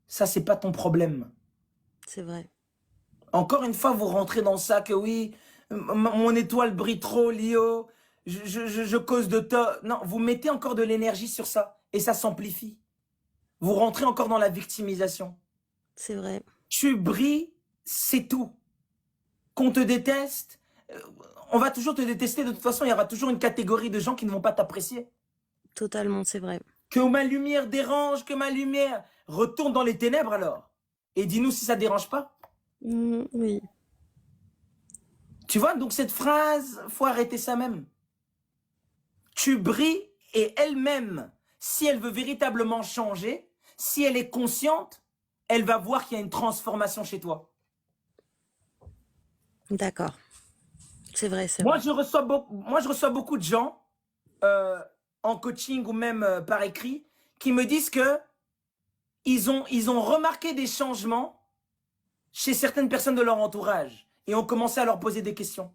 Ça, c'est pas ton problème. C'est vrai. Encore une fois, vous rentrez dans ça que oui, mon étoile brille trop, Lio, je cause de tort. Non, vous mettez encore de l'énergie sur ça et ça s'amplifie. Vous rentrez encore dans la victimisation. C'est vrai. Tu brilles, c'est tout. Qu'on te déteste, euh, on va toujours te détester. De toute façon, il y aura toujours une catégorie de gens qui ne vont pas t'apprécier. Totalement, c'est vrai. Que ma lumière dérange, que ma lumière retourne dans les ténèbres alors. Et dis-nous si ça dérange pas. Oui. Tu vois, donc cette phrase, faut arrêter ça même. Tu brilles et elle-même, si elle veut véritablement changer, si elle est consciente, elle va voir qu'il y a une transformation chez toi. D'accord. C'est vrai, c'est Moi, vrai. je reçois beaucoup de gens euh, en coaching ou même par écrit qui me disent que ils ont remarqué des changements chez certaines personnes de leur entourage et ont commencé à leur poser des questions.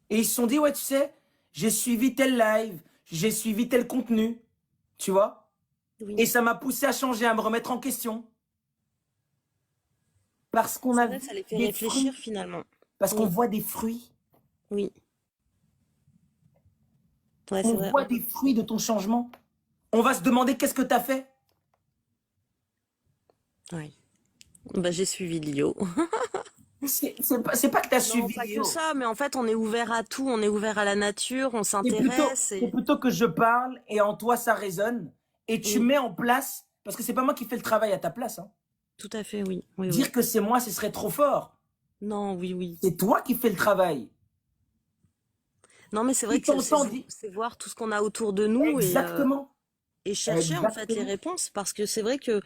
Et ils se sont dit, ouais, tu sais, j'ai suivi tel live, j'ai suivi tel contenu, tu vois, Oui. et ça m'a poussé à changer, à me remettre en question. Parce qu'on C'est a vrai, vu ça les fait des réfléchir fruits, finalement. parce qu'on Oui, voit des fruits. oui. Ouais, On c'est vrai. voit des fruits de ton changement. On va se demander qu'est-ce que tu as fait. Ouais. Bah, j'ai suivi Lio. C'est pas que tu as Non, suivi pas que Léo. ça, mais en fait, on est ouvert à tout, on est ouvert à la nature, on s'intéresse C'est et plutôt que je parle et en toi ça résonne et tu oui, mets en place, parce que c'est pas moi qui fais le travail à ta place, hein. tout à fait, oui, oui, oui. Dire que c'est moi, ce serait trop fort. Non, oui, oui. C'est toi qui fais le travail. Non, mais c'est vrai Qui que t'entend dire c'est voir tout ce qu'on a autour de nous exactement, et chercher en fait les exactement. réponses parce que c'est vrai que